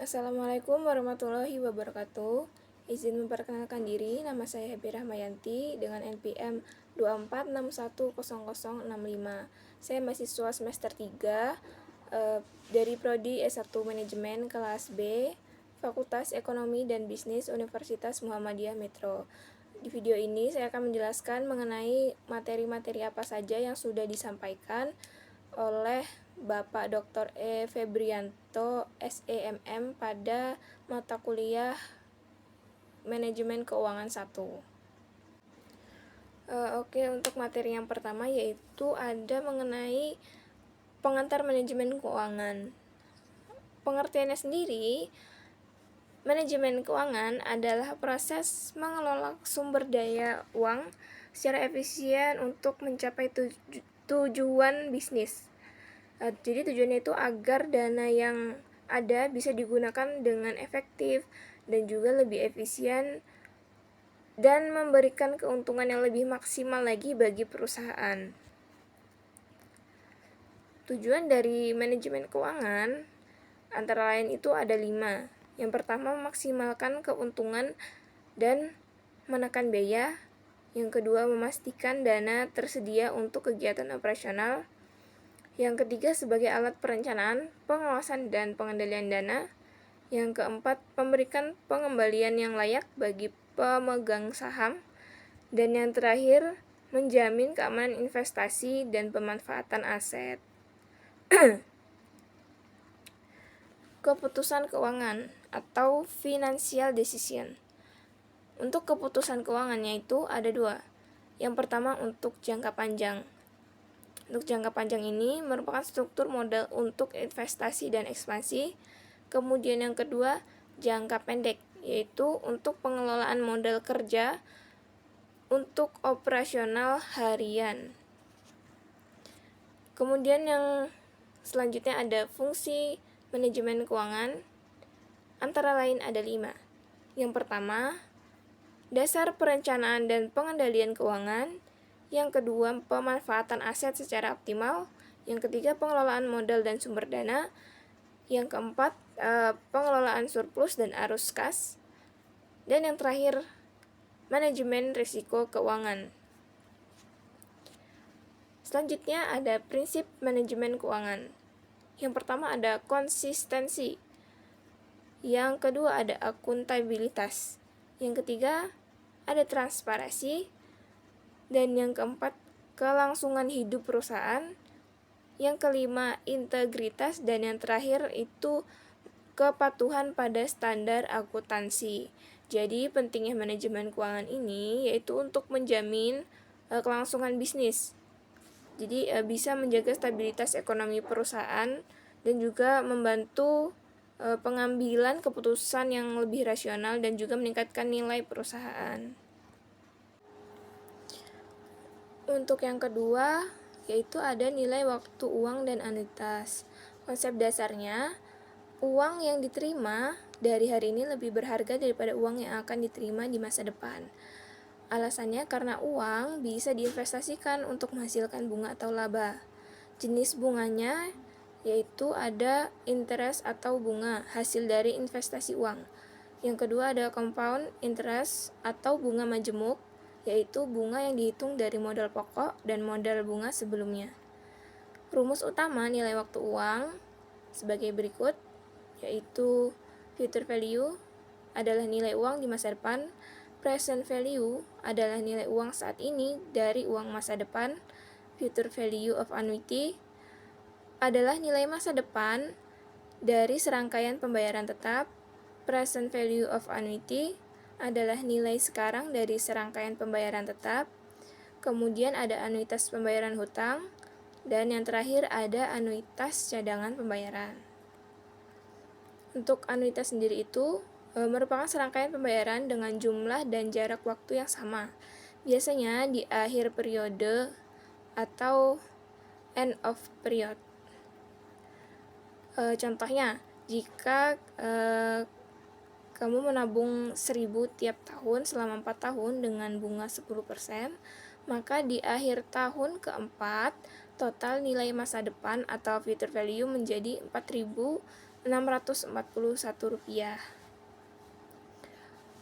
Assalamualaikum warahmatullahi wabarakatuh. Izin memperkenalkan diri, nama saya Happy Rahmayanti dengan NPM 24610065. Saya mahasiswa semester 3 dari Prodi S1 Manajemen kelas B, Fakultas Ekonomi dan Bisnis Universitas Muhammadiyah Metro. Di video ini saya akan menjelaskan mengenai materi-materi apa saja yang sudah disampaikan oleh Bapak Dr. E. Febrianto, SEMM pada mata kuliah Manajemen Keuangan 1. Oke, untuk materi yang pertama yaitu ada mengenai pengantar manajemen keuangan. Pengertiannya sendiri, manajemen keuangan adalah proses mengelola sumber daya uang secara efisien untuk mencapai tujuan bisnis. Jadi tujuannya itu agar dana yang ada bisa digunakan dengan efektif dan juga lebih efisien dan memberikan keuntungan yang lebih maksimal lagi bagi perusahaan. Tujuan dari manajemen keuangan antara lain itu ada 5. Yang pertama, memaksimalkan keuntungan dan menekan biaya. Yang kedua, memastikan dana tersedia untuk kegiatan operasional. Yang ketiga, sebagai alat perencanaan, pengawasan, dan pengendalian dana. Yang keempat, memberikan pengembalian yang layak bagi pemegang saham. Dan yang terakhir, menjamin keamanan investasi dan pemanfaatan aset. Keputusan keuangan atau financial decision. Untuk keputusan keuangannya itu ada 2. Yang pertama, untuk jangka panjang. Untuk jangka panjang ini merupakan struktur modal untuk investasi dan ekspansi. Kemudian yang kedua, jangka pendek, yaitu untuk pengelolaan modal kerja untuk operasional harian. Kemudian yang selanjutnya ada fungsi manajemen keuangan, antara lain ada 5. Yang pertama, dasar perencanaan dan pengendalian keuangan. Yang kedua, pemanfaatan aset secara optimal. Yang ketiga, pengelolaan modal dan sumber dana. Yang keempat, pengelolaan surplus dan arus kas. Dan yang terakhir, manajemen risiko keuangan. Selanjutnya ada prinsip manajemen keuangan. Yang pertama ada konsistensi. Yang kedua ada akuntabilitas. Yang ketiga ada transparansi. Dan yang keempat, kelangsungan hidup perusahaan. Yang kelima, integritas. Dan yang terakhir itu kepatuhan pada standar akuntansi. Jadi pentingnya manajemen keuangan ini yaitu untuk menjamin kelangsungan bisnis. Jadi bisa menjaga stabilitas ekonomi perusahaan dan juga membantu pengambilan keputusan yang lebih rasional dan juga meningkatkan nilai perusahaan. Untuk yang kedua, yaitu ada nilai waktu uang dan anuitas. Konsep dasarnya, uang yang diterima dari hari ini lebih berharga daripada uang yang akan diterima di masa depan. Alasannya karena uang bisa diinvestasikan untuk menghasilkan bunga atau laba. Jenis bunganya yaitu ada interest atau bunga hasil dari investasi uang. Yang kedua ada compound interest atau bunga majemuk, yaitu bunga yang dihitung dari modal pokok dan modal bunga sebelumnya. Rumus utama nilai waktu uang sebagai berikut, yaitu future value adalah nilai uang di masa depan, present value adalah nilai uang saat ini dari uang masa depan, future value of annuity adalah nilai masa depan dari serangkaian pembayaran tetap, present value of annuity adalah nilai sekarang dari serangkaian pembayaran tetap, kemudian ada anuitas pembayaran hutang, dan yang terakhir ada anuitas cadangan pembayaran. Untuk anuitas sendiri itu merupakan serangkaian pembayaran dengan jumlah dan jarak waktu yang sama. Biasanya di akhir periode atau end of period. Contohnya, jika kamu menabung 1.000 tiap tahun selama 4 tahun dengan bunga 10%, maka di akhir tahun keempat, total nilai masa depan atau future value menjadi 4.000 Rp641.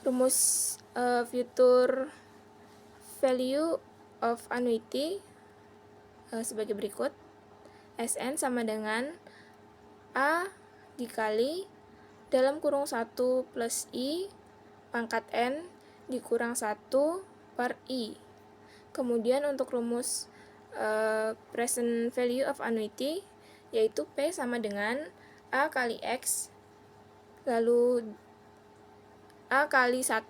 Rumus future value of annuity sebagai berikut. Sn sama dengan A dikali dalam kurung 1 plus I pangkat N dikurang 1 per I. Kemudian untuk rumus present value of annuity, yaitu P sama dengan A kali X, lalu A kali 1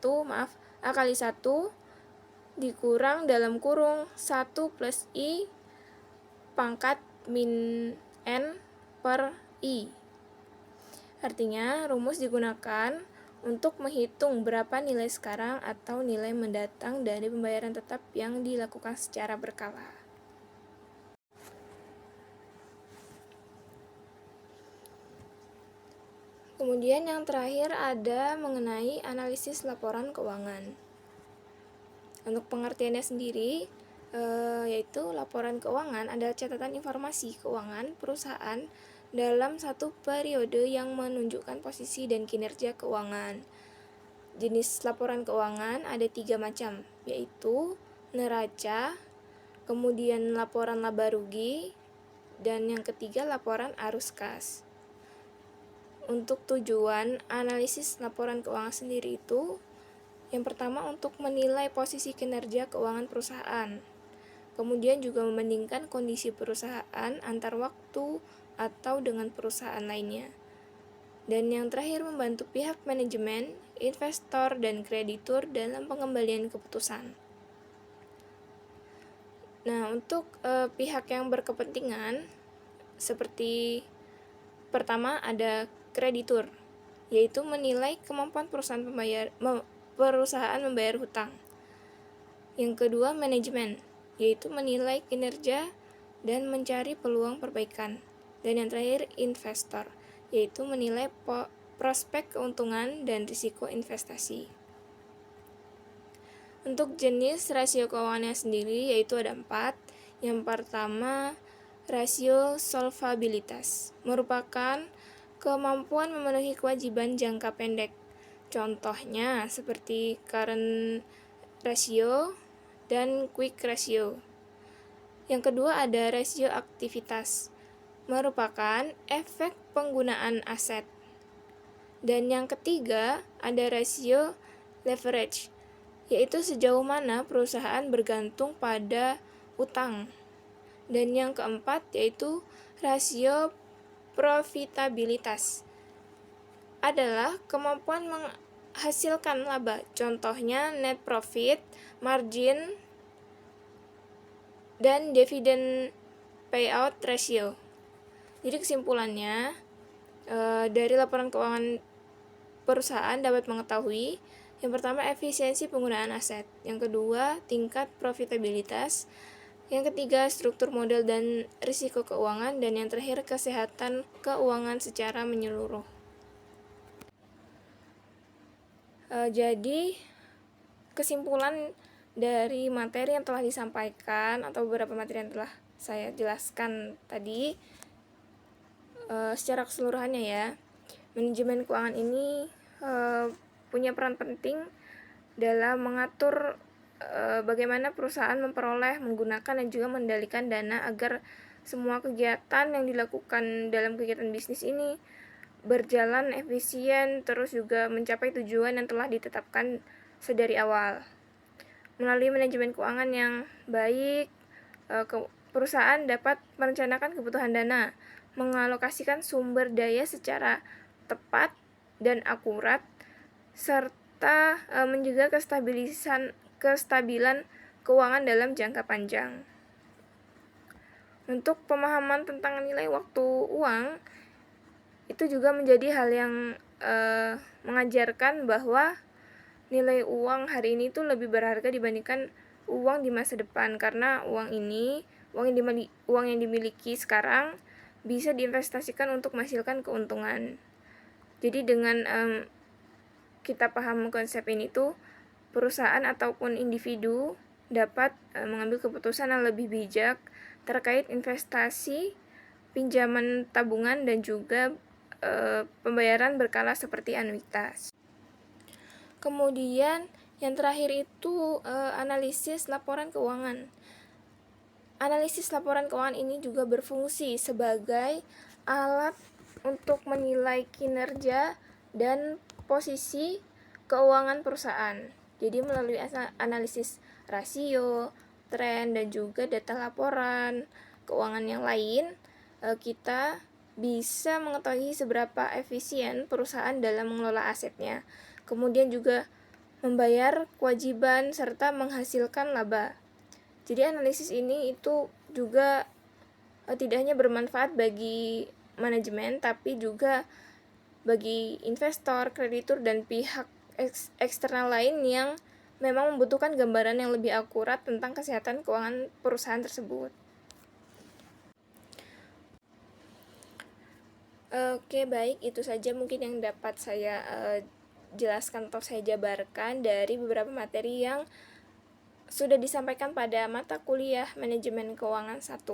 dikurang dalam kurung 1 plus I pangkat min N per I. Artinya, rumus digunakan untuk menghitung berapa nilai sekarang atau nilai mendatang dari pembayaran tetap yang dilakukan secara berkala. Kemudian yang terakhir ada mengenai analisis laporan keuangan. Untuk pengertiannya sendiri, yaitu laporan keuangan adalah catatan informasi keuangan perusahaan dalam satu periode yang menunjukkan posisi dan kinerja keuangan. Jenis laporan keuangan ada 3 macam, yaitu neraca, kemudian laporan laba rugi, dan yang ketiga laporan arus kas. Untuk tujuan analisis laporan keuangan sendiri itu, yang pertama untuk menilai posisi kinerja keuangan perusahaan. Kemudian juga membandingkan kondisi perusahaan antar waktu atau dengan perusahaan lainnya. Dan yang terakhir membantu pihak manajemen, investor, dan kreditur dalam pengembalian keputusan. Nah, untuk pihak yang berkepentingan, seperti pertama ada kreditur, yaitu menilai kemampuan perusahaan membayar hutang. Yang kedua, manajemen, yaitu menilai kinerja dan mencari peluang perbaikan. Dan yang terakhir, investor, yaitu menilai prospek keuntungan dan risiko investasi. Untuk jenis rasio keuangannya sendiri yaitu ada 4. Yang pertama, rasio solvabilitas, merupakan kemampuan memenuhi kewajiban jangka pendek. Contohnya seperti current ratio dan quick ratio. Yang kedua ada rasio aktivitas, merupakan efek penggunaan aset. Dan yang ketiga ada rasio leverage, yaitu sejauh mana perusahaan bergantung pada utang. Dan yang keempat yaitu rasio profitabilitas, adalah kemampuan menghasilkan laba. Contohnya net profit, margin, dan dividend payout ratio. Jadi kesimpulannya, dari laporan keuangan perusahaan dapat mengetahui, yang pertama efisiensi penggunaan aset, yang kedua tingkat profitabilitas, yang ketiga struktur modal dan risiko keuangan, dan yang terakhir kesehatan keuangan secara menyeluruh. Jadi kesimpulan dari materi yang telah disampaikan atau beberapa materi yang telah saya jelaskan tadi, secara keseluruhannya ya, manajemen keuangan ini punya peran penting dalam mengatur bagaimana perusahaan memperoleh, menggunakan, dan juga mengendalikan dana agar semua kegiatan yang dilakukan dalam kegiatan bisnis ini berjalan efisien, terus juga mencapai tujuan yang telah ditetapkan sedari awal. Melalui manajemen keuangan yang baik, perusahaan dapat merencanakan kebutuhan dana, mengalokasikan sumber daya secara tepat dan akurat, serta menjaga kestabilan keuangan dalam jangka panjang. Untuk pemahaman tentang nilai waktu uang, itu juga menjadi hal yang mengajarkan bahwa nilai uang hari ini tuh lebih berharga dibandingkan uang di masa depan, karena uang yang dimiliki sekarang bisa diinvestasikan untuk menghasilkan keuntungan. Jadi dengan kita paham konsep ini tuh, perusahaan ataupun individu dapat mengambil keputusan yang lebih bijak terkait investasi, pinjaman tabungan, dan juga pembayaran berkala seperti anuitas. Kemudian yang terakhir itu analisis laporan keuangan. Analisis laporan keuangan ini juga berfungsi sebagai alat untuk menilai kinerja dan posisi keuangan perusahaan. Jadi melalui analisis rasio, tren, dan juga data laporan keuangan yang lain, kita bisa mengetahui seberapa efisien perusahaan dalam mengelola asetnya. Kemudian juga membayar kewajiban serta menghasilkan laba. Jadi analisis ini itu juga tidak hanya bermanfaat bagi manajemen, tapi juga bagi investor, kreditur, dan pihak eksternal lain yang memang membutuhkan gambaran yang lebih akurat tentang kesehatan keuangan perusahaan tersebut. Oke, baik, itu saja mungkin yang dapat saya jelaskan atau saya jabarkan dari beberapa materi yang sudah disampaikan pada mata kuliah Manajemen Keuangan 1.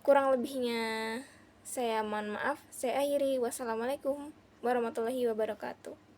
Kurang lebihnya saya mohon maaf. Saya akhiri. Wassalamualaikum warahmatullahi wabarakatuh.